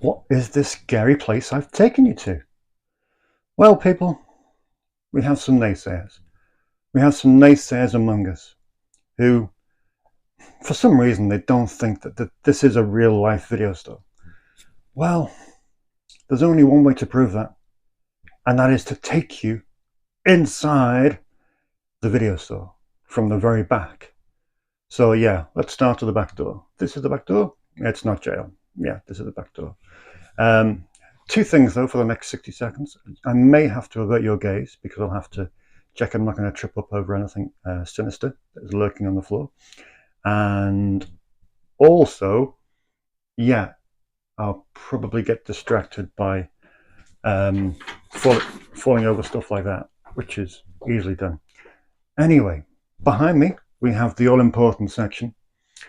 What is this scary place I've taken you to? Well, people, we have some naysayers. We have some naysayers among us who, for some reason, they don't think that this is a real life video store. Well, there's only one way to prove that, and that is to take you inside the video store from the very back. So yeah, let's start at the back door. This is the back door. It's not jail. Yeah, this is the back door. Two things though for the next 60 seconds. I may have to avert your gaze because I'll have to check I'm not going to trip up over anything sinister that is lurking on the floor. And also, yeah, I'll probably get distracted by falling over stuff like that, which is easily done. Anyway, behind me, we have the all-important section.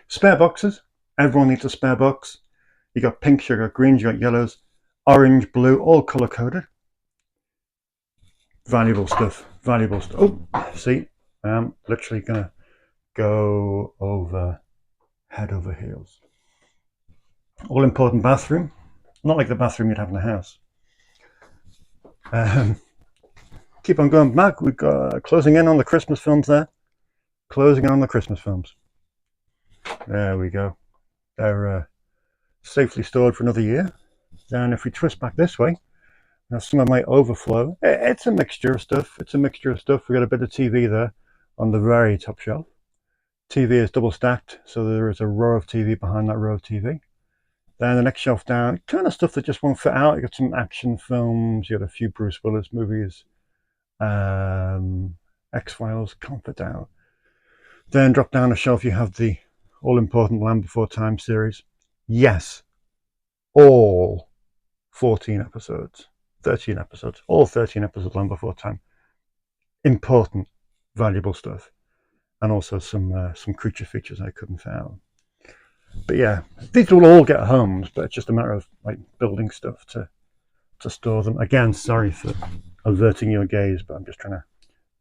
Spare boxes. Everyone needs a spare box. You got pinks, you got greens, you got yellows, orange, blue, all color-coded. Valuable stuff. Valuable stuff. Oh, see, I'm literally going to go over head over heels. All-important bathroom. Not like the bathroom you'd have in a house. Keep on going back. We've got closing in on the Christmas films there. Closing in on the Christmas films. There we go. They're safely stored for another year. Then if we twist back this way, now some of my overflow. It's a mixture of stuff. It's a mixture of stuff. We got a bit of TV there on the very top shelf. TV is double stacked, so there is a row of TV behind that row of TV. Then the next shelf down, kind of stuff that just won't fit out. You got some action films. You got a few Bruce Willis movies. X-Files, can't fit out. Then drop down a shelf, you have the all-important Land Before Time series. Yes, all 14 episodes, 13 episodes, all 13 episodes of Land Before Time. Important, valuable stuff. And also some creature features I couldn't fit out. But yeah, these will all get homes, but it's just a matter of like building stuff to store them. Again, sorry for averting your gaze, but I'm just trying to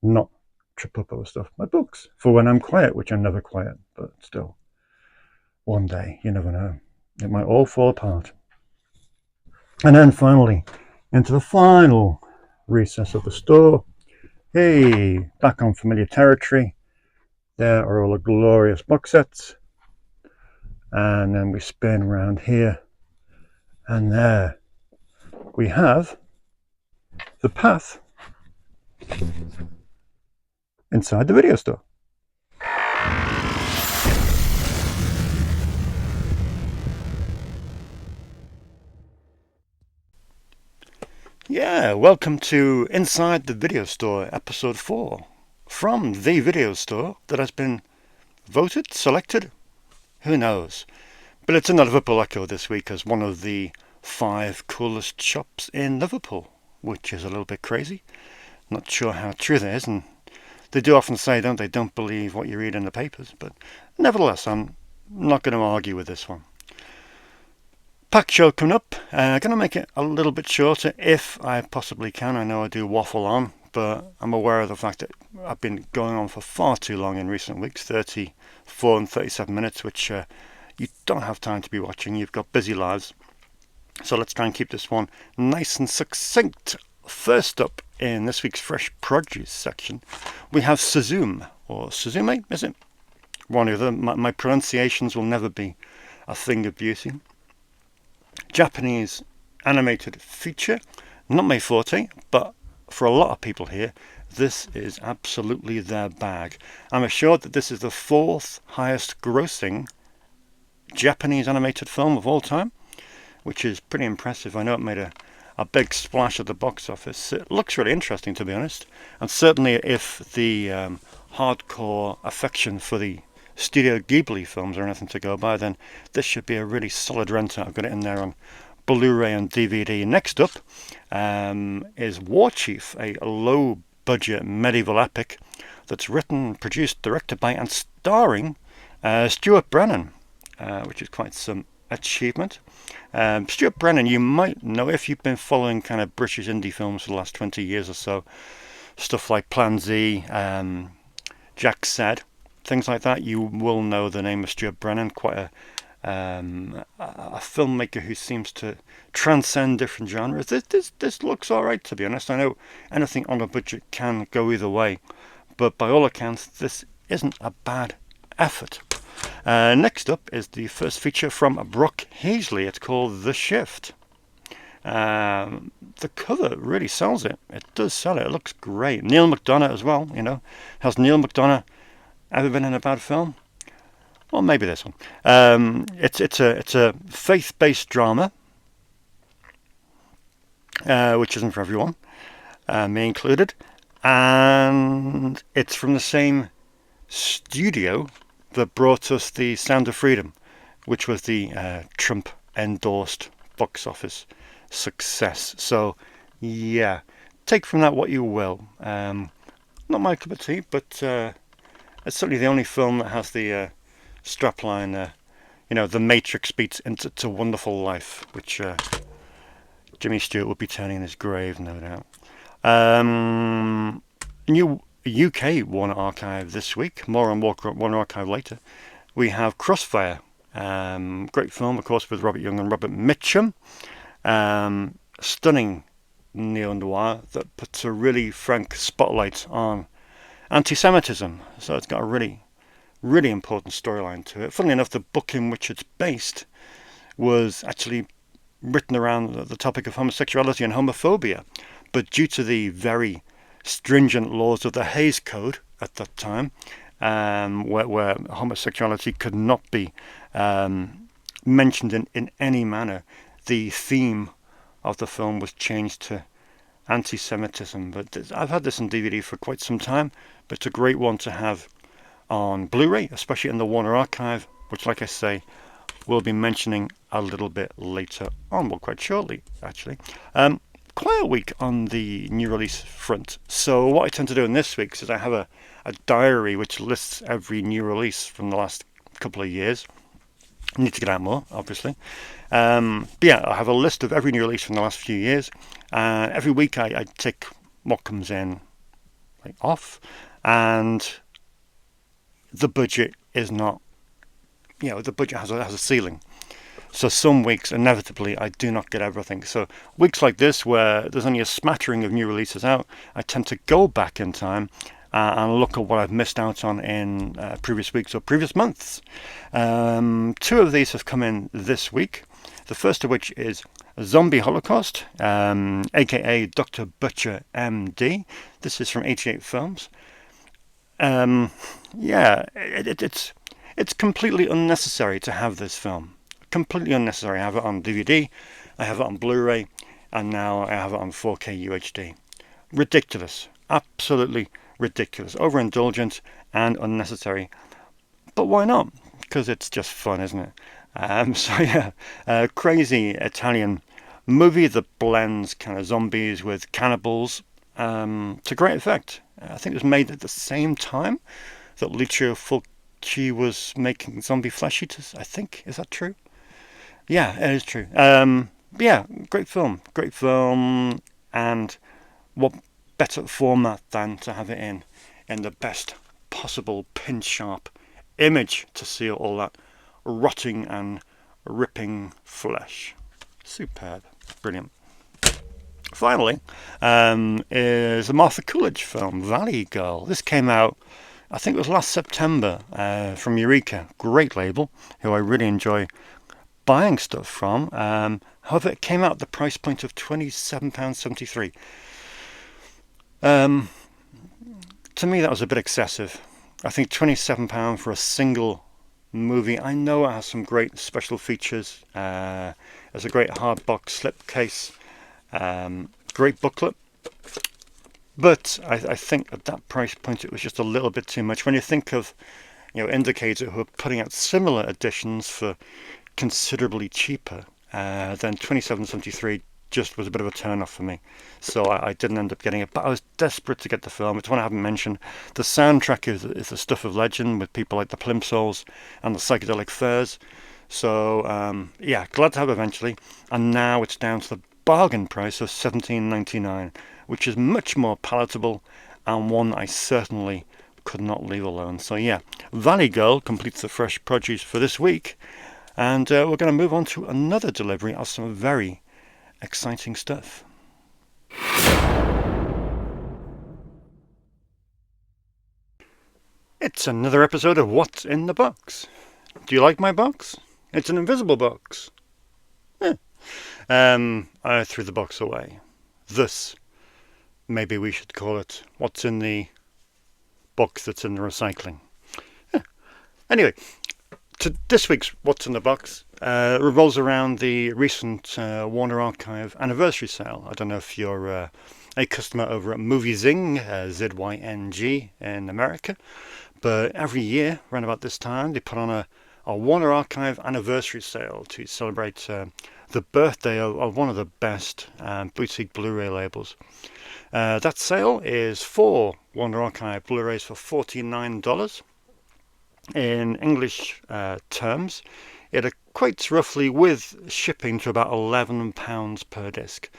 not trip up over stuff. My books, for when I'm quiet, which I'm never quiet, but still, one day, you never know. It might all fall apart. And then finally, into the final recess of the store. Hey, back on familiar territory. There are all the glorious box sets. And then we spin around here. And there we have the path inside the video store. Yeah, welcome to Inside the Video Store, episode 4, from the video store that has been voted, selected, who knows. But it's in the Liverpool Echo this week as one of the 5 coolest shops in Liverpool, which is a little bit crazy. Not sure how true that is, and they do often say, don't they, don't believe what you read in the papers, but nevertheless, I'm not going to argue with this one. Packed show coming up. Going to make it a little bit shorter if I possibly can. I know I do waffle on, but I'm aware of the fact that I've been going on for far too long in recent weeks, 34 and 37 minutes, which you don't have time to be watching. You've got busy lives. So let's try and keep this one nice and succinct. First up in this week's Fresh Produce section, we have Suzume, or Suzume, is it? One or the other. My pronunciations will never be a thing of beauty. Japanese animated feature, not my forte, but for a lot of people here, this is absolutely their bag. I'm assured that this is the 4th highest grossing Japanese animated film of all time, which is pretty impressive. I know it made a big splash at the box office. It looks really interesting, to be honest, and certainly if the hardcore affection for the Studio Ghibli films are anything to go by, then this should be a really solid renter. I've got it in there on Blu-ray and DVD. Next up is War Chief, a low-budget medieval epic that's written, produced, directed by, and starring Stuart Brennan, which is quite some achievement. Stuart Brennan, you might know if you've been following kind of British indie films for the last 20 years or so. Stuff like Plan Z, Jack Said, things like that. You will know the name of Stuart Brennan, quite a filmmaker who seems to transcend different genres. This looks all right, to be honest. I know anything on a budget can go either way, but by all accounts, this isn't a bad effort. Next up is the first feature from Brooke Heasley. It's called The Shift. The cover really sells it. It does sell it. It looks great. Neil McDonough as well, you know. Has Neil McDonough ever been in a bad film? Well, maybe this one. It's a faith-based drama, which isn't for everyone, me included, and it's from the same studio that brought us The Sound of Freedom, which was the Trump-endorsed box office success. So, yeah, take from that what you will. Not my cup of tea, but it's certainly the only film that has the strapline, The Matrix beats into Wonderful Life, which Jimmy Stewart will be turning in his grave, no doubt. New UK Warner Archive this week. More on Warner Archive later. We have Crossfire. Great film, of course, with Robert Young and Robert Mitchum. Stunning neo-noir that puts a really frank spotlight on anti-Semitism. So it's got a really important storyline to it. Funnily enough, the book in which it's based was actually written around the topic of homosexuality and homophobia. But due to the very stringent laws of the Hays Code at that time, where homosexuality could not be mentioned in any manner, the theme of the film was changed to anti-Semitism. But I've had this on DVD for quite some time, but it's a great one to have on Blu-ray, especially in the Warner Archive, which, like I say, we'll be mentioning a little bit later on, well, quite shortly, actually. Quiet week on the new release front. So what I tend to do in this week is I have a diary which lists every new release from the last couple of years. I need to get out more, obviously. But yeah, I have a list of every new release from the last few years. Every week I take what comes in off, and the budget is not, the budget has a ceiling. So some weeks, inevitably, I do not get everything. So weeks like this, where there's only a smattering of new releases out, I tend to go back in time and look at what I've missed out on in previous weeks or previous months. Two of these have come in this week. The first of which is Zombie Holocaust, aka Dr. Butcher MD. This is from 88 Films. It's completely unnecessary to have this film. Completely unnecessary. I have it on DVD, I have it on Blu-ray, and now I have it on 4K UHD. Ridiculous. Absolutely ridiculous. Overindulgent and unnecessary. But why not? Because it's just fun, isn't it? Crazy Italian movie that blends kind of zombies with cannibals to great effect. I think it was made at the same time that Lucio Fulci was making Zombie Flesh Eaters, I think. Is that true? Yeah, it is true. Great film, and what better format than to have it in the best possible pin-sharp image to see all that rotting and ripping flesh. Superb, brilliant. Finally, is a Martha Coolidge film, Valley Girl. This came out, I think it was last September, from Eureka, great label, who I really enjoy buying stuff from. However, it came out at the price point of £27.73. To me, that was a bit excessive. I think £27 for a single movie. I know it has some great special features. There's a great hardbox slipcase, great booklet. But I think at that price point, it was just a little bit too much. When you think of, Indicator, who are putting out similar editions for considerably cheaper, then £27.73 just was a bit of a turn-off for me. So I didn't end up getting it, but I was desperate to get the film. It's one I haven't mentioned. The soundtrack is the stuff of legend, with people like the Plimsolls and the Psychedelic Furs. So, glad to have it eventually. And now it's down to the bargain price of $17.99, which is much more palatable, and one I certainly could not leave alone. So yeah, Valley Girl completes the fresh produce for this week. And we're going to move on to another delivery of some very exciting stuff. It's another episode of What's in the Box. Do you like my box? It's an invisible box. I threw the box away. Thus, maybe we should call it What's in the Box That's in the Recycling. Anyway, this week's What's in the Box revolves around the recent Warner Archive anniversary sale. I don't know if you're a customer over at Movie Zing, ZYNG in America, but every year, around about this time, they put on a Warner Archive anniversary sale to celebrate the birthday of one of the best boutique Blu-ray labels. That sale is 4 Warner Archive Blu-rays for $49. In English terms, it equates roughly with shipping to about £11 per disc,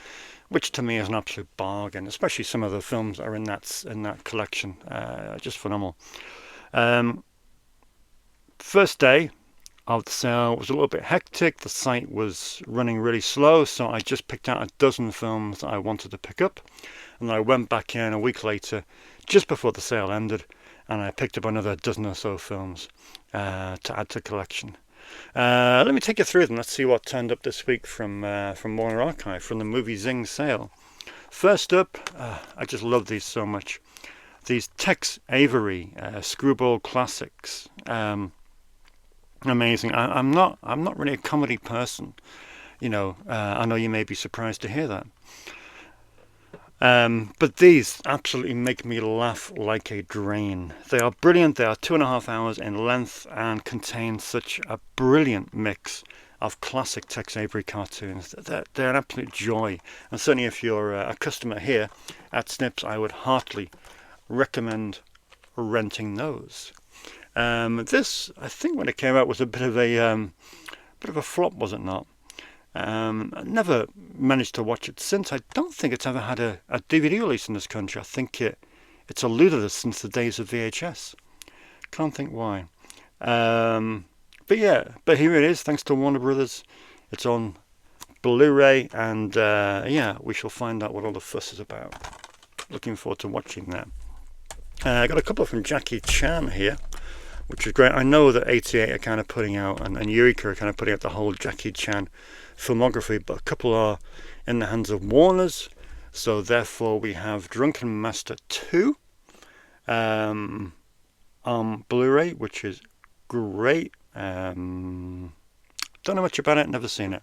which to me is an absolute bargain, especially some of the films that are in that collection. Just phenomenal. First day of the sale was a little bit hectic. The site was running really slow, so I just picked out a dozen films that I wanted to pick up, and I went back in a week later, just before the sale ended, and I picked up another dozen or so films to add to the collection. Let me take you through them. Let's see what turned up this week from Warner Archive, from the Movie Zing sale. First up, I just love these so much. These Tex Avery screwball classics. Amazing. I'm not really a comedy person. I know you may be surprised to hear that. But these absolutely make me laugh like a drain. They are brilliant. They are 2.5 hours in length and contain such a brilliant mix of classic Tex Avery cartoons. They're an absolute joy. And certainly if you're a customer here at Snips, I would heartily recommend renting those. This, I think, when it came out, was a bit of a flop, was it not? I never managed to watch it since. I don't think it's ever had a DVD release in this country. I think it's eluded us since the days of VHS. Can't think why. But here it is, thanks to Warner Brothers. It's on Blu-ray, and we shall find out what all the fuss is about. Looking forward to watching that. I got a couple from Jackie Chan here, which is great. I know that 88 are kind of putting out, and Eureka are kind of putting out the whole Jackie Chan filmography, but a couple are in the hands of Warner's. So therefore we have Drunken Master 2 on Blu-ray, which is great. Don't know much about it, never seen it,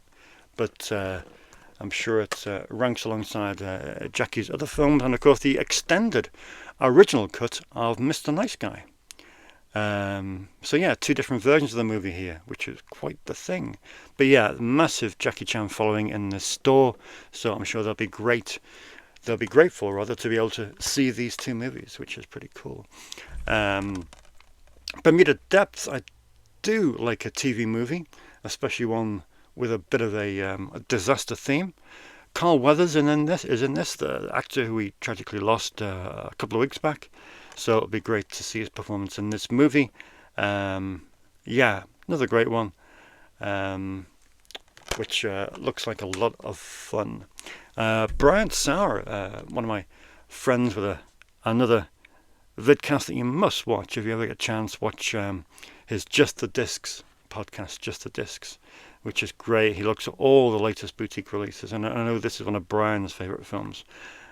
but I'm sure it ranks alongside Jackie's other films, and of course the extended original cut of Mr. Nice Guy. So yeah, 2 different versions of the movie here, which is quite the thing. But yeah, massive Jackie Chan following in the store, so I'm sure they'll be grateful rather to be able to see these 2 movies, which is pretty cool. Bermuda Depths, I do like a TV movie, especially one with a bit of a disaster theme. Carl Weathers is in this, the actor who we tragically lost a couple of weeks back. So it'll be great to see his performance in this movie. Another great one, which looks like a lot of fun. Brian Sauer, one of my friends with another vidcast that you must watch if you ever get a chance. Watch his Just the Discs podcast, Just the Discs, which is great. He looks at all the latest boutique releases, and I know this is one of Brian's favourite films.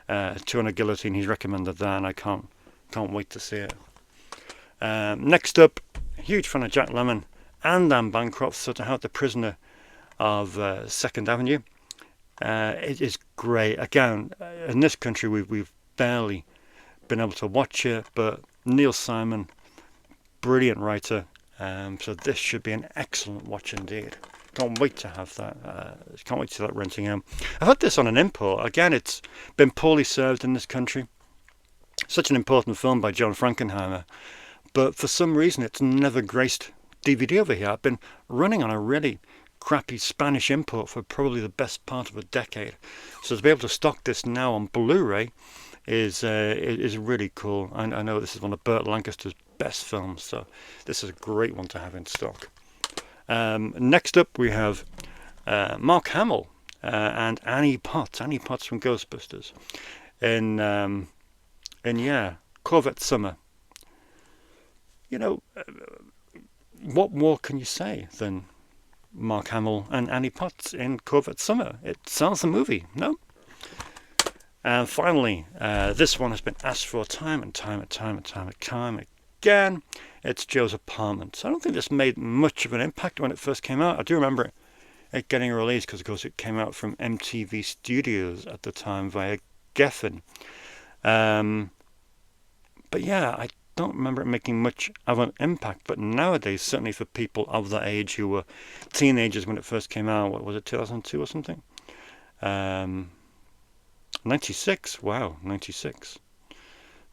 200 Guillotine, he's recommended that, and I can't wait to see it. Next up, huge fan of Jack Lemmon and Anne Bancroft, so to have The Prisoner of 2nd Avenue. It is great. Again, in this country we've barely been able to watch it, but Neil Simon, brilliant writer, so this should be an excellent watch indeed. Can't wait to have that. Can't wait to see that renting out. I've had this on an import. Again, it's been poorly served in this country. Such an important film by John Frankenheimer, but for some reason it's never graced DVD over here. I've been running on a really crappy Spanish import for probably the best part of a decade, so to be able to stock this now on Blu-ray is really cool. I know this is one of Burt Lancaster's best films, so this is a great one to have in stock. Next up we have Mark Hamill and Annie Potts. Annie Potts from Ghostbusters in Corvette Summer. What more can you say than Mark Hamill and Annie Potts in Corvette Summer? It sells the movie, no? And finally, this one has been asked for time and time again. It's Joe's Apartment. I don't think this made much of an impact when it first came out. I do remember it getting released because, of course, it came out from MTV Studios at the time via Geffen. But yeah, I don't remember it making much of an impact. But nowadays, certainly for people of that age who were teenagers when it first came out, what was it, 2002 or something? 96. Wow, 96.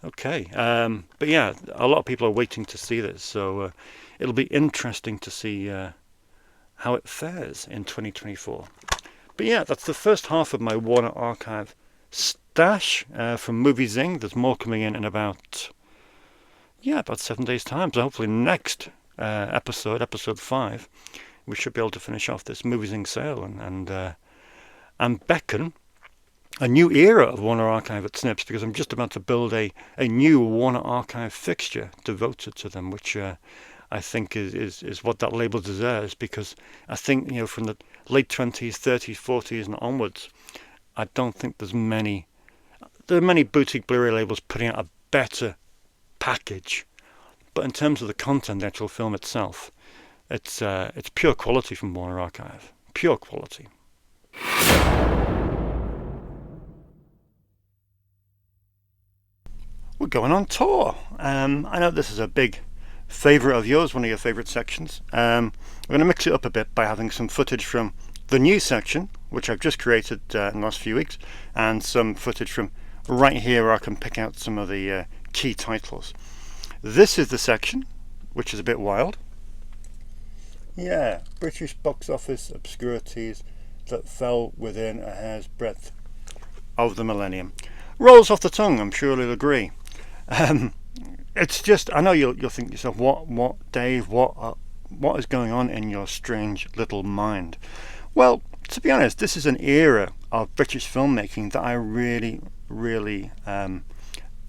Okay. But yeah, a lot of people are waiting to see this, so it'll be interesting to see how it fares in 2024. But yeah, that's the first half of my Warner Archive stash from Movie Zing. There's more coming in about 7 days' time. So hopefully next episode 5, we should be able to finish off this Movie Zing sale and beckon a new era of Warner Archive at Snips, because I'm just about to build a new Warner Archive fixture devoted to them, which I think is what that label deserves, because I think, from the late 20s, 30s, 40s and onwards, I don't think there are many boutique Blu-ray labels putting out a better package. But in terms of the content, the actual film itself, it's pure quality from Warner Archive. Pure quality. We're going on tour. I know this is a big favourite of yours, one of your favourite sections. We're going to mix it up a bit by having some footage from the new section, which I've just created in the last few weeks, and some footage from right here where I can pick out some of the key titles. This is the section, which is a bit wild. Yeah, British box office obscurities that fell within a hair's breadth of the Millennium. Rolls off the tongue, I'm sure you'll agree. It's just, I know you'll think to yourself, what, Dave, what is going on in your strange little mind? Well, to be honest, this is an era of British filmmaking that I really, really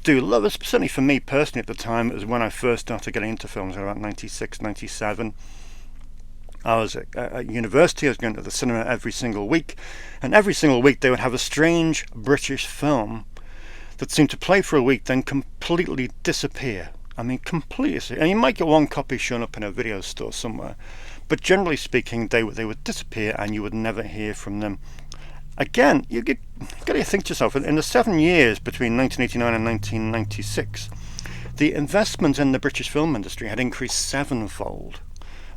do love. It's certainly for me personally at the time. It was when I first started getting into films, about 96, 97. I was at university. I was going to the cinema every single week, and every single week they would have a strange British film that seemed to play for a week, then completely disappear. I mean, completely. And you might get one copy shown up in a video store somewhere, but generally speaking, they would disappear, and you would never hear from them again. You got to think to yourself, in the 7 years between 1989 and 1996, the investment in the British film industry had increased sevenfold,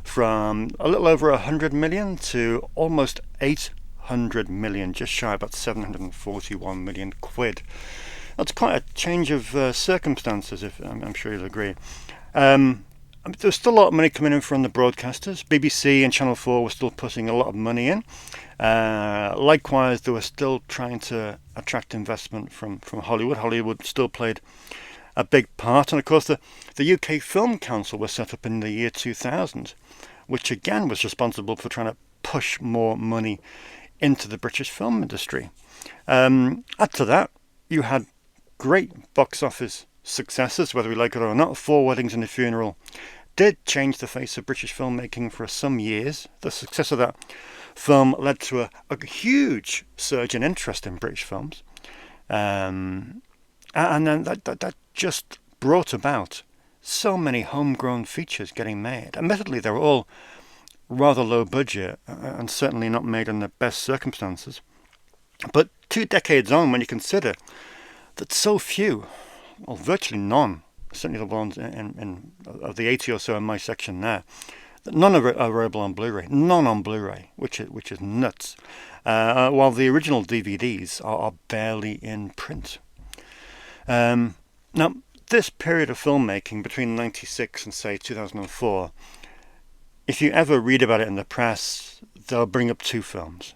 from a little over 100 million to almost 800 million, just shy about 741 million quid. That's quite a change of circumstances, if I'm sure you'll agree. There's still a lot of money coming in from the broadcasters. BBC and Channel 4 were still putting a lot of money in. Likewise, they were still trying to attract investment from Hollywood. Hollywood still played a big part. And of course, the UK Film Council was set up in the year 2000, which again was responsible for trying to push more money into the British film industry. Add to that, you had great box office successes, whether we like it or not. Four Weddings and a Funeral did change the face of British filmmaking for some years. The success of that film led to a huge surge in interest in British films. And then that just brought about so many homegrown features getting made. Admittedly, they were all rather low budget and certainly not made in the best circumstances. But 2 decades on, when you consider that so few, well, virtually none, certainly the ones of the 80 or so in my section there, that none are available on Blu-ray. None on Blu-ray, which is nuts. While the original DVDs are barely in print. Now, this period of filmmaking between 96 and say 2004, if you ever read about it in the press, they'll bring up two films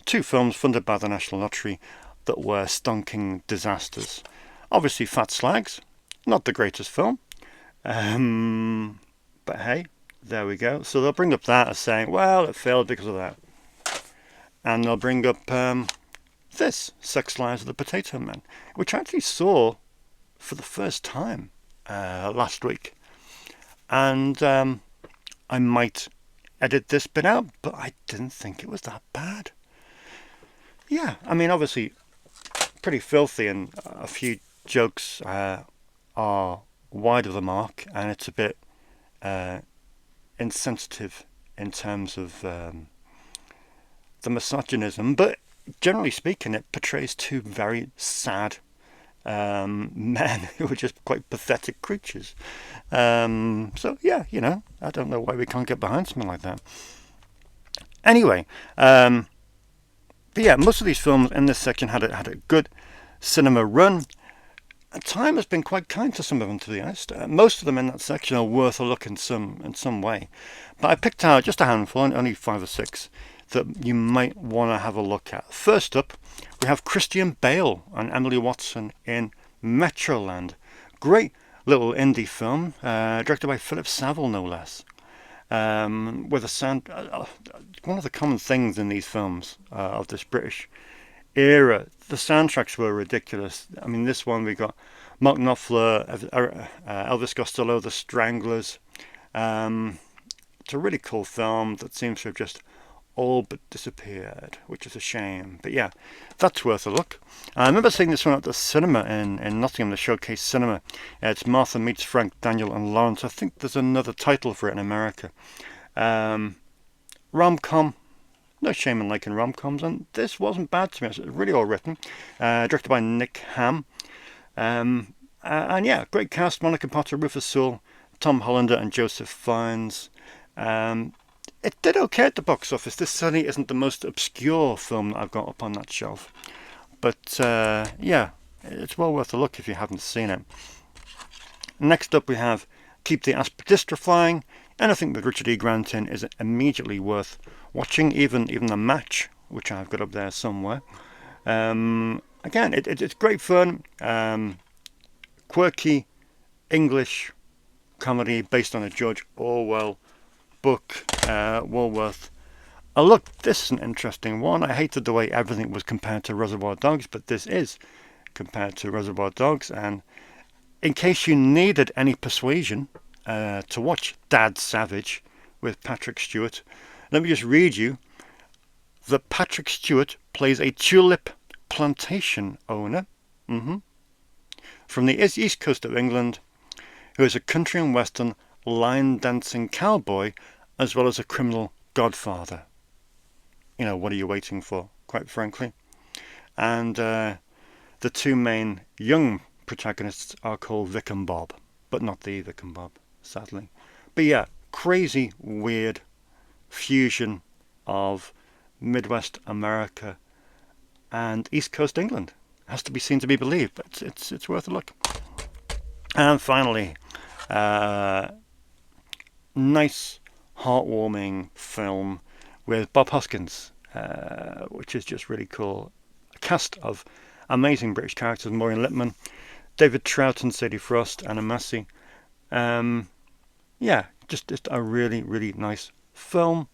funded by the National Lottery that were stonking disasters. Obviously, Fat Slags, not the greatest film, but hey, There we go. So they'll bring up that as saying, well, it failed because of that. And they'll bring up this, Sex Lives of the Potato Man, which I actually saw for the first time last week. And I might edit this bit out, but I didn't think it was that bad. Yeah, I mean, obviously, pretty filthy, and a few jokes are wide of the mark, and it's a bit insensitive in terms of the misogynism, but generally speaking, it portrays two very sad men who are just quite pathetic creatures. So yeah, you know, I don't know why we can't get behind something like that. Anyway, but yeah, most of these films in this section had a good cinema run. And time has been quite kind to some of them, to be honest. Most of them in that section are worth a look in some way. But I picked out just a handful, only 5 or 6, that you might want to have a look at. First up, we have Christian Bale and Emily Watson in Metroland. Great little indie film, directed by Philip Saville, no less. With a sound, one of the common things in these films of this British era, the soundtracks were ridiculous. I mean, this one we got Mark Knopfler, Elvis Costello, The Stranglers. It's a really cool film that seems to have just all but disappeared, which is a shame. But yeah, that's worth a look. I remember seeing this one at the cinema in Nottingham, the Showcase Cinema. It's Martha Meets Frank, Daniel and Lawrence. I think there's another title for it in America. Rom-com. No shame in liking rom-coms, and this wasn't bad to me. It was really well written. Directed by Nick Ham. And yeah, great cast. Monica Potter, Rufus Sewell, Tom Hollander and Joseph Fiennes. It did okay at the box office. This certainly isn't the most obscure film that I've got up on that shelf. But yeah, it's well worth a look if you haven't seen it. Next up we have Keep the Aspidistra Flying. Anything with Richard E. Grant in is immediately worth watching, even The Match, which I've got up there somewhere. Again, it's great fun. Quirky English comedy based on a George Orwell book. Well worth a look. This is an interesting one. I hated the way everything was compared to Reservoir Dogs, but this is compared to Reservoir Dogs. And in case you needed any persuasion to watch Dad Savage with Patrick Stewart, let me just read you that Patrick Stewart plays a tulip plantation owner from the east coast of England, who is a country and western line dancing cowboy as well as a criminal godfather. You know, what are you waiting for, quite frankly? And the two main young protagonists are called Vic and Bob, but not the Vic and Bob, sadly. But yeah, crazy, weird fusion of Midwest America and East Coast England. Has to be seen to be believed, but it's worth a look. And finally, nice, heartwarming film with Bob Hoskins, which is just really cool. A cast of amazing British characters: Maureen Lipman, David Troughton, Sadie Frost, Anna Massey. Yeah, just a really, really nice film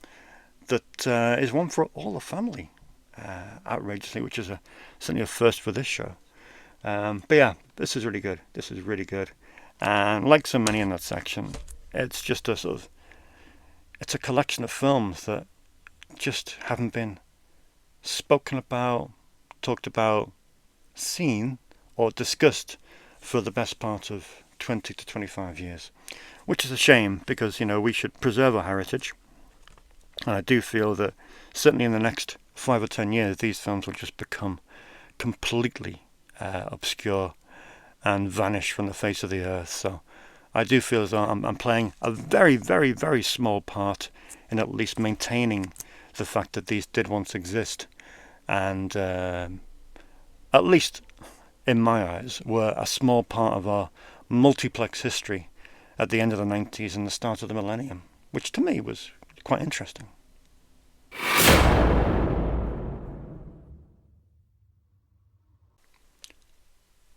that is one for all the family, outrageously, which is certainly a first for this show. But yeah, this is really good. This is really good. And like so many in that section, it's just it's a collection of films that just haven't been spoken about, talked about, seen, or discussed for the best part of 20 to 25 years. Which is a shame, because, you know, we should preserve our heritage. And I do feel that certainly in the next 5 or 10 years, these films will just become completely obscure and vanish from the face of the earth. So I do feel as though I'm playing a very, very, very small part in at least maintaining the fact that these did once exist, and at least in my eyes were a small part of our multiplex history at the end of the 90s and the start of the millennium, which to me was quite interesting.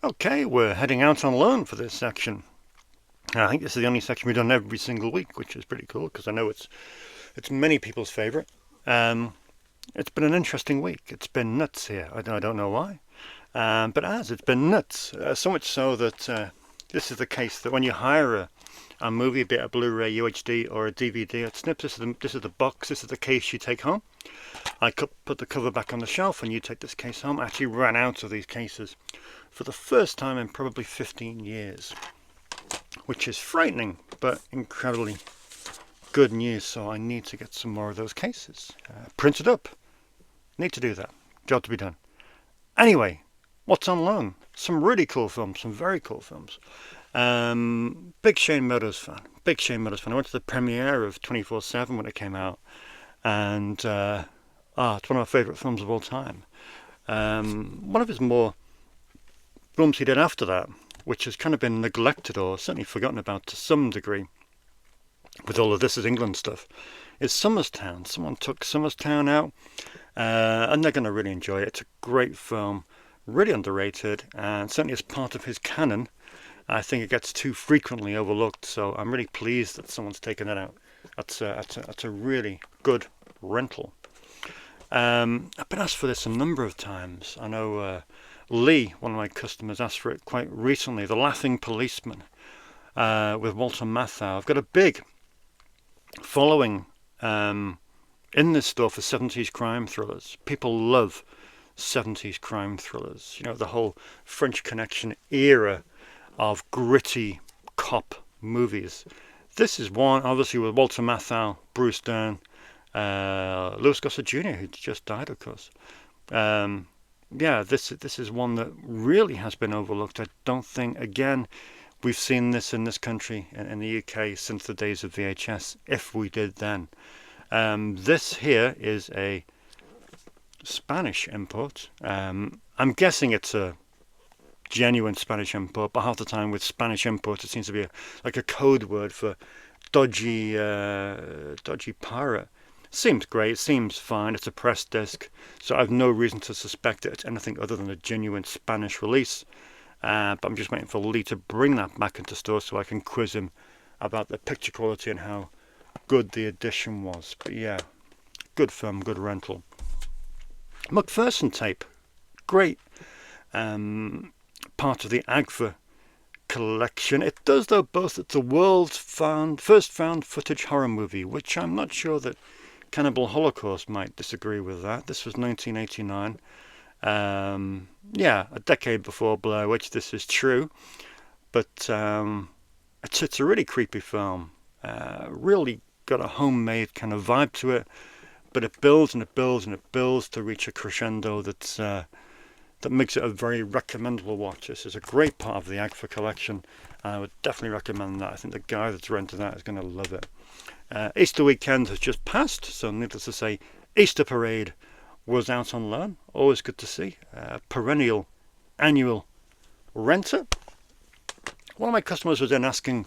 Okay, we're heading out on loan for this section. I think this is the only section we've done every single week, which is pretty cool because I know it's many people's favourite. It's been an interesting week. It's been nuts here. I don't know why, but it's been nuts. So much so that this is the case that when you hire a movie, be it a Blu-ray, UHD, or a DVD at Snips, this is the box. This is the case you take home. I could put the cover back on the shelf, and you take this case home. I actually ran out of these cases for the first time in probably 15 years, which is frightening, but incredibly good news. So I need to get some more of those cases printed up. Need to do that. Job to be done. Anyway, what's on loan? Some really cool films, some very cool films. Big Shane Meadows fan. Big Shane Meadows fan. I went to the premiere of 24/7 when it came out, and it's one of my favourite films of all time. One of his more films he did after that, which has kind of been neglected or certainly forgotten about to some degree, with all of This Is England stuff, is Somerstown. Someone took Somerstown out, and they're going to really enjoy it. It's a great film, really underrated, and certainly as part of his canon, I think it gets too frequently overlooked. So I'm really pleased that someone's taken that out. That's a really good rental. I've been asked for this a number of times. I know Lee, one of my customers, asked for it quite recently. The Laughing Policeman with Walter Matthau. I've got a big following in this store for 70s crime thrillers. People love 70s crime thrillers. You know, the whole French Connection era of gritty cop movies. This is one, obviously, with Walter Matthau, Bruce Dern, Louis Gossett Jr., who just died, of course. This is one that really has been overlooked. I don't think, again, we've seen this in this country, in the UK, since the days of VHS, if we did then. This here is a Spanish import. I'm guessing it's a genuine Spanish import, but half the time with Spanish imports it seems to be like a code word for dodgy pirate. Seems great, seems fine. It's a press disc, so I've no reason to suspect that it's anything other than a genuine Spanish release. But I'm just waiting for Lee to bring that back into store so I can quiz him about the picture quality and how good the edition was. But yeah, good film, good rental. Macpherson tape, great part of the Agfa collection. It does, though, boast it's the world's first found footage horror movie, which I'm not sure that Cannibal Holocaust might disagree with that. This was 1989. A decade before Blair Witch, this is true. But it's a really creepy film. Really got a homemade kind of vibe to it. But it builds and it builds and it builds to reach a crescendo that makes it a very recommendable watch. This is a great part of the Agfa collection. I would definitely recommend that. I think the guy that's rented that is going to love it. Easter weekend has just passed, so needless to say, Easter Parade was out on loan. Always good to see. Perennial annual renter. One of my customers was then asking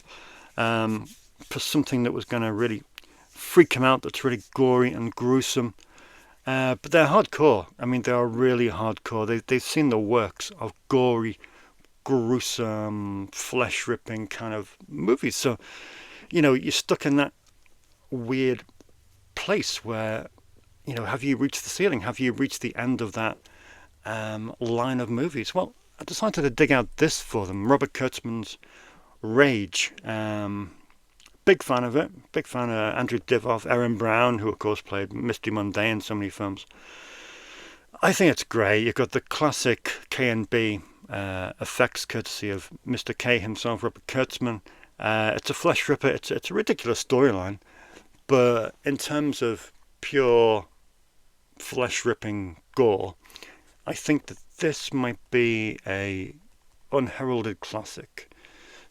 for something that was going to really freak him out, that's really gory and gruesome. But they're hardcore. I mean, they are really hardcore. They've seen the works of gory, gruesome, flesh-ripping kind of movies. So, you know, you're stuck in that weird place where, you know, have you reached the ceiling? Have you reached the end of that line of movies? Well, I decided to dig out this for them. Robert Kurtzman's Rage. Big fan of it. Big fan of Andrew Divoff, Erin Brown, who of course played Misty Munday in so many films. I think it's great. You've got the classic K&B effects courtesy of Mr. K himself, Robert Kurtzman. It's a flesh ripper. It's a ridiculous storyline, but in terms of pure flesh ripping gore, I think that this might be a unheralded classic.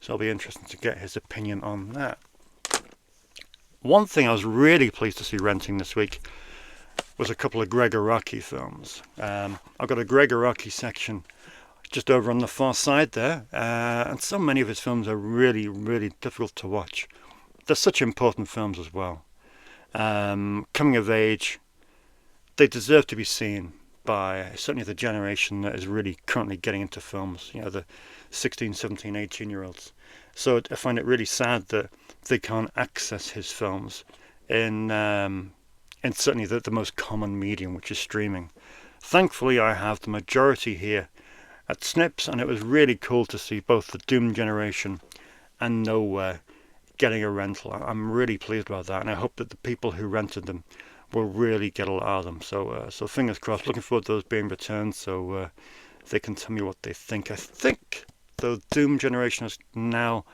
So it'll be interesting to get his opinion on that. One thing I was really pleased to see renting this week was a couple of Greg Araki films. I've got a Greg Araki section just over on the far side there, and so many of his films are really, really difficult to watch. They're such important films as well. Coming of age, they deserve to be seen, by certainly the generation that is really currently getting into films, you know, the 16, 17, 18-year-olds. So I find it really sad that they can't access his films in certainly the most common medium, which is streaming. Thankfully, I have the majority here at Snips, and it was really cool to see both the Doom generation and Nowhere getting a rental. I'm really pleased about that, and I hope that the people who rented them will really get a lot out of them. So fingers crossed. Looking forward to those being returned, so they can tell me what they think. I think the Doom generation has now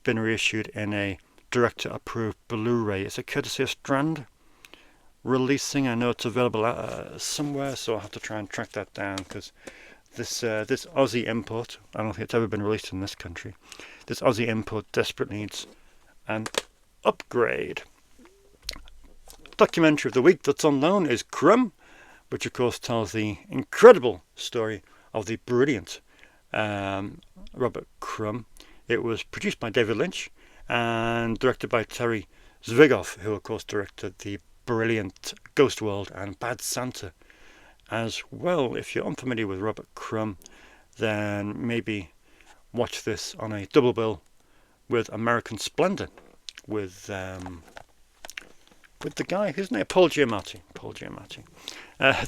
been reissued in a director-approved Blu-ray. It's a courtesy of Strand releasing. I know it's available somewhere, so I'll have to try and track that down, because this Aussie import, I don't think it's ever been released in this country. This Aussie import desperately needs an upgrade. Documentary of the week that's on loan is Crumb, which of course tells the incredible story of the brilliant Robert Crumb. It was produced by David Lynch and directed by Terry Zwigoff, who of course directed the brilliant Ghost World and Bad Santa as well. If you're unfamiliar with Robert Crumb, then maybe watch this on a double bill with American Splendor, with the guy, whose name, Paul Giamatti.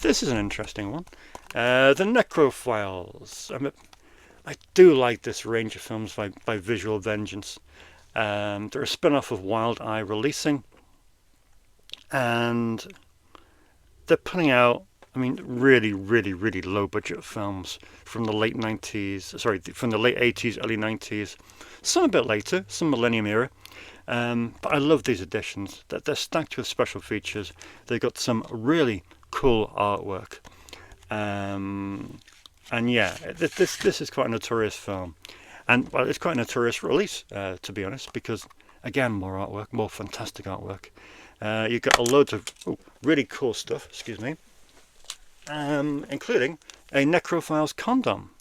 This is an interesting one. The Necrophiles. I do like this range of films by Visual Vengeance. They're a spin-off of Wild Eye Releasing, and they're putting out, really, really, really low-budget films from the late 90s, from the late 80s, early 90s, some a bit later, some Millennium era. But I love these editions. They're stacked with special features. They've got some really cool artwork. And yeah, this is quite a notorious film. And, well, it's quite a notorious release, to be honest, because, again, more artwork, more fantastic artwork. You've got a load of really cool stuff, including a Necrophiles condom,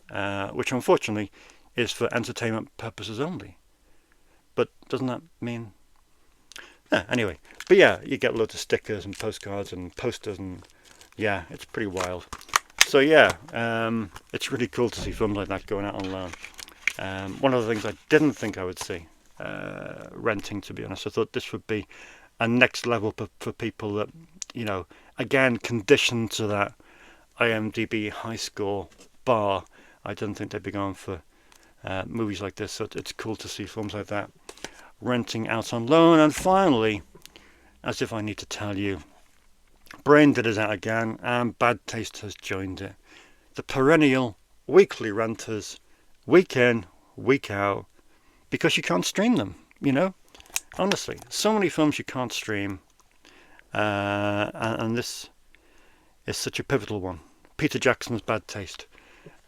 which unfortunately is for entertainment purposes only. But doesn't that mean... anyway. But yeah, you get loads of stickers and postcards and posters, and yeah, it's pretty wild. So yeah, it's really cool to see films like that going out on loan. One of the things I didn't think I would see renting, to be honest. I thought this would be a next level for people that, again, conditioned to that IMDb high score bar. I didn't think they'd be going for movies like this, so it's cool to see films like that renting out on loan. And finally, as if I need to tell you, Brain Dead is out again, and Bad Taste has joined it. The perennial weekly renters, week in, week out, because you can't stream them, honestly, so many films you can't stream, and this is such a pivotal one. Peter Jackson's Bad Taste.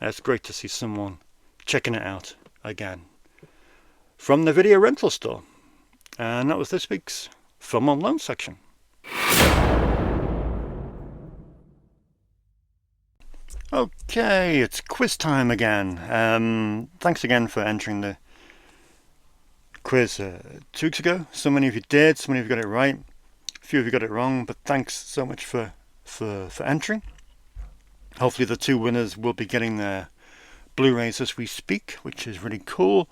It's great to see someone checking it out again from the video rental store. And that was this week's Film on Loan section. Okay, it's quiz time again. Thanks again for entering the quiz 2 weeks ago. So many of you did, so many of you got it right. A few of you got it wrong, but thanks so much for entering. Hopefully the 2 winners will be getting their Blu-rays as we speak, which is really cool.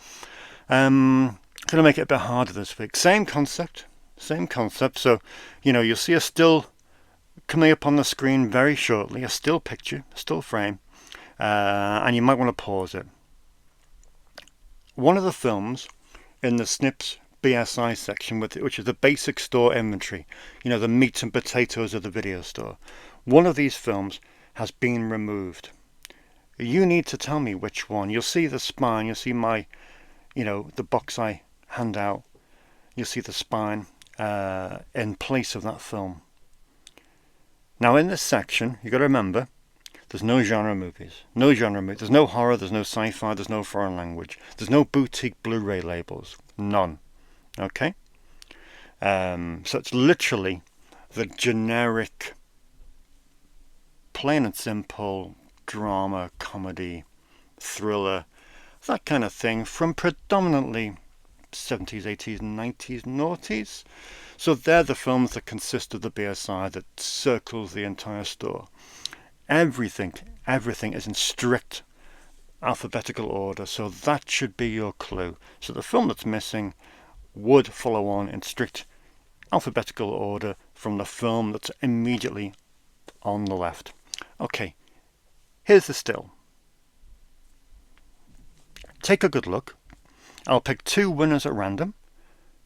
Going to make it a bit harder this week. Same concept. So, you'll see a still coming up on the screen very shortly, a still picture, a still frame, and you might want to pause it. One of the films in the Snips BSI section, which is the basic store inventory, the meat and potatoes of the video store, one of these films has been removed. You need to tell me which one. You'll see the spine, you'll see my, the box I hand out, you'll see the spine in place of that film. Now in this section, you've got to remember, there's no genre movies. There's no horror, there's no sci-fi, there's no foreign language. There's no boutique Blu-ray labels. None. Okay? So it's literally the generic, plain and simple drama, comedy, thriller, that kind of thing from predominantly 70s, 80s, 90s, noughties. So they're the films that consist of the BSI that circles the entire store. everything is in strict alphabetical order, so that should be your clue. So the film that's missing would follow on in strict alphabetical order from the film that's immediately on the left. Okay, here's the still. Take a good look. I'll pick 2 winners at random.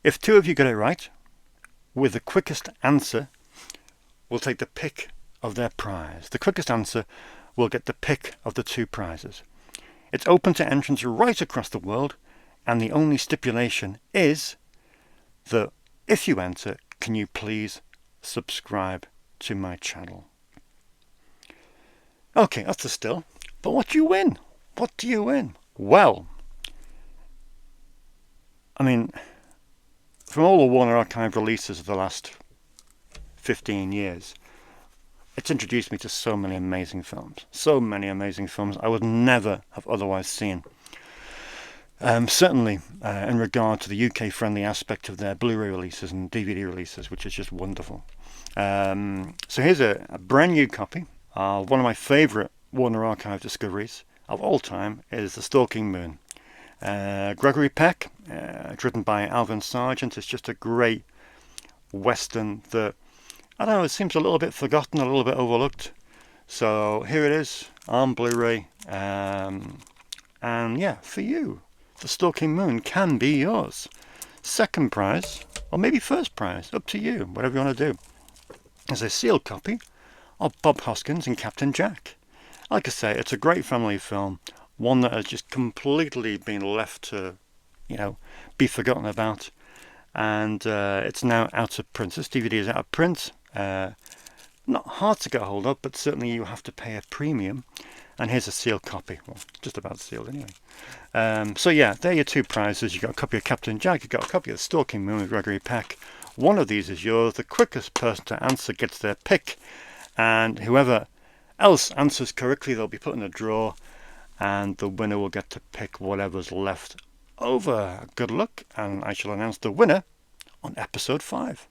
If 2 of you get it right, with the quickest answer, we'll take the pick of their prize. The quickest answer will get the pick of the 2 prizes. It's open to entrants right across the world, and the only stipulation is that if you enter, can you please subscribe to my channel? Okay, that's the still. But what do you win? What do you win? Well, I mean, from all the Warner Archive releases of the last 15 years, it's introduced me to so many amazing films. So many amazing films I would never have otherwise seen. Certainly in regard to the UK-friendly aspect of their Blu-ray releases and DVD releases, which is just wonderful. So here's a brand new copy of one of my favourite Warner Archive discoveries of all time is The Stalking Moon. Gregory Peck, written by Alvin Sargent. It's just a great western that, I don't know, it seems a little bit forgotten, a little bit overlooked. So here it is on Blu-ray. And yeah, for you, The Stalking Moon can be yours. Second prize, or maybe first prize, up to you, whatever you want to do. There's a sealed copy of Bob Hoskins and Captain Jack. Like I say, it's a great family film, one that has just completely been left to, be forgotten about. And it's now out of print. This DVD is out of print. Not hard to get hold of, but certainly you have to pay a premium. And here's a sealed copy. Well, just about sealed anyway. So yeah, there are your 2 prizes. You've got a copy of Captain Jack, you've got a copy of Stalking Moon with Gregory Peck. One of these is yours. The quickest person to answer gets their pick. And whoever else answers correctly, they'll be put in a draw. And the winner will get to pick whatever's left over. Good luck, and I shall announce the winner on episode 5.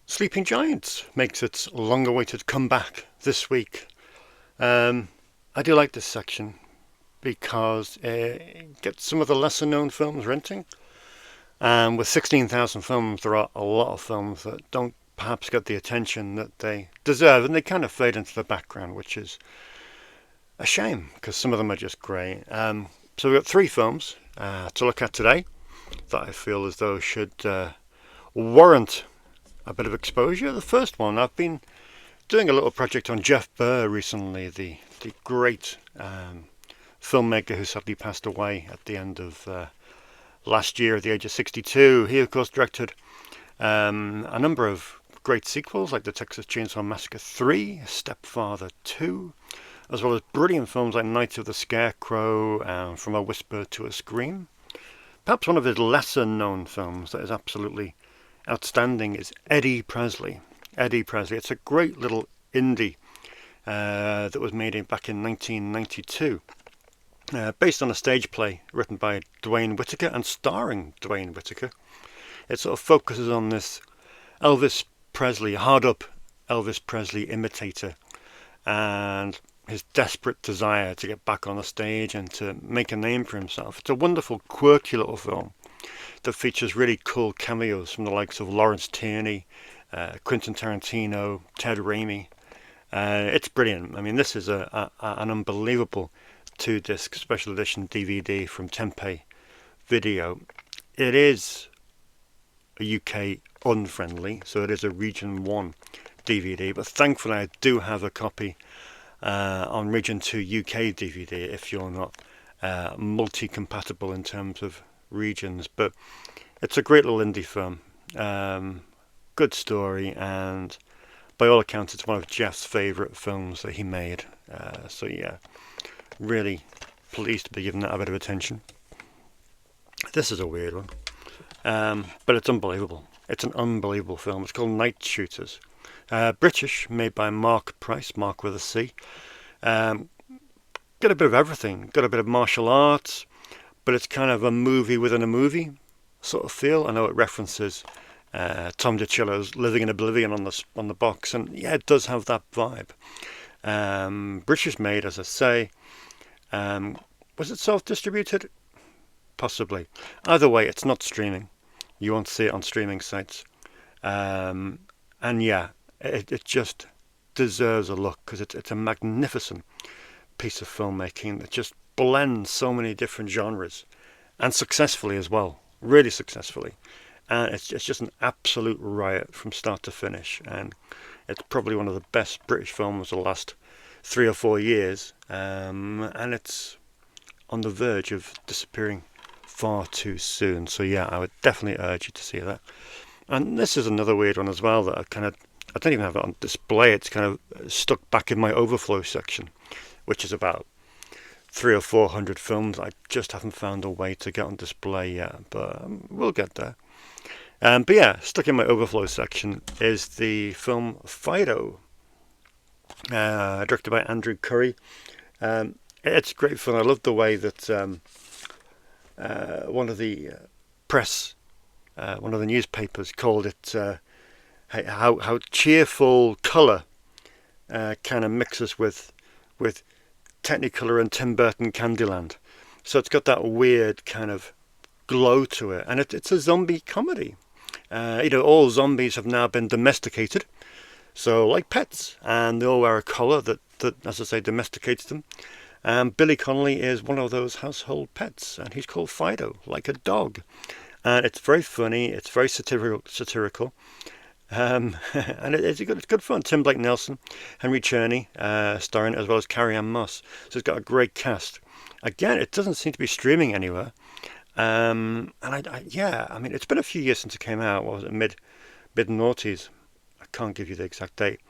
Sleeping Giants makes its long-awaited comeback this week. I do like this section because it gets some of the lesser-known films renting. And with 16,000 films, there are a lot of films that don't perhaps get the attention that they deserve, and they kind of fade into the background, which is a shame because some of them are just great. So we've got 3 films to look at today that I feel as though should warrant a bit of exposure. The first one, I've been doing a little project on Jeff Burr recently, the great filmmaker who sadly passed away at the end of last year at the age of 62. He of course directed a number of great sequels like the Texas Chainsaw Massacre 3, Stepfather 2, as well as brilliant films like Night of the Scarecrow, From a Whisper to a Scream. Perhaps one of his lesser known films that is absolutely outstanding is Eddie Presley. Eddie Presley. It's a great little indie that was made back in 1992. Based on a stage play written by Dwayne Whittaker and starring Dwayne Whittaker. It sort of focuses on this Elvis Presley, hard-up Elvis Presley imitator, and his desperate desire to get back on the stage and to make a name for himself. It's a wonderful, quirky little film that features really cool cameos from the likes of Lawrence Tierney, Quentin Tarantino, Ted Raimi. It's brilliant. I mean, this is an unbelievable 2-disc special edition DVD from Tempe Video. It is a UK unfriendly, so it is a Region 1 DVD, but thankfully I do have a copy on Region 2 UK DVD if you're not multi-compatible in terms of regions. But it's a great little indie film, good story, and by all accounts it's one of Jeff's favourite films that he made. So yeah, really pleased to be given that a bit of attention. This is a weird one, but it's unbelievable. It's an unbelievable film. It's called Night Shooters. British, made by Mark Price, Mark with a C. Got a bit of everything. Got a bit of martial arts, but it's kind of a movie within a movie sort of feel. I know it references Tom DiCillo's Living in Oblivion on the box, and yeah, it does have that vibe. British made, as I say. Was it self-distributed? Possibly. Either way, it's not streaming. You won't see it on streaming sites. And yeah, it just deserves a look because it's a magnificent piece of filmmaking that just blends so many different genres and successfully as well, really successfully. And it's just an absolute riot from start to finish. And it's probably one of the best British films of the last 3 or 4 years. And it's on the verge of disappearing far too soon. So yeah, I would definitely urge you to see that. And this is another weird one as well that I don't even have it on display. It's kind of stuck back in my overflow section, which is about 300 or 400 films I just haven't found a way to get on display yet, but we'll get there. But yeah, stuck in my overflow section is the film Fido, directed by Andrew Curry. It's great fun. I love the way that one of the one of the newspapers called it how cheerful colour kind of mixes with Technicolor and Tim Burton Candyland. So it's got that weird kind of glow to it, and it's a zombie comedy. All zombies have now been domesticated, so like pets, and they all wear a collar that as I say, domesticates them. Billy Connolly is one of those household pets, and he's called Fido, like a dog. And it's very funny, it's very satirical. And it's good fun. Tim Blake Nelson, Henry Czerny starring, as well as Carrie-Anne Moss. So it's got a great cast. Again, it doesn't seem to be streaming anywhere. And I mean, it's been a few years since it came out. What was it, mid noughties? I can't give you the exact date,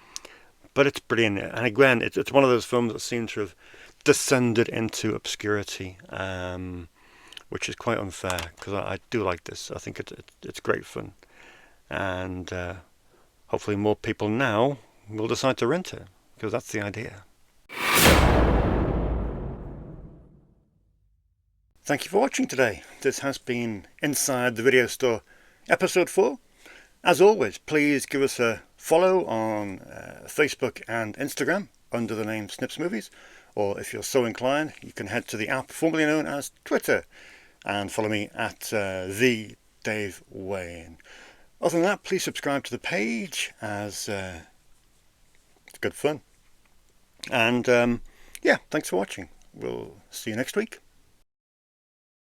but it's brilliant. And again, it's one of those films that seem to have descended into obscurity, which is quite unfair because I do like this. I think it's great fun, and hopefully more people now will decide to rent it, because that's the idea. Thank you for watching today. This has been Inside the Video Store, episode 4. As always, please give us a follow on Facebook and Instagram under the name Snips Movies, or if you're so inclined, you can head to the app formerly known as Twitter and follow me at the Dave Wain. Other than that, please subscribe to the page, as it's good fun. And yeah, thanks for watching. We'll see you next week.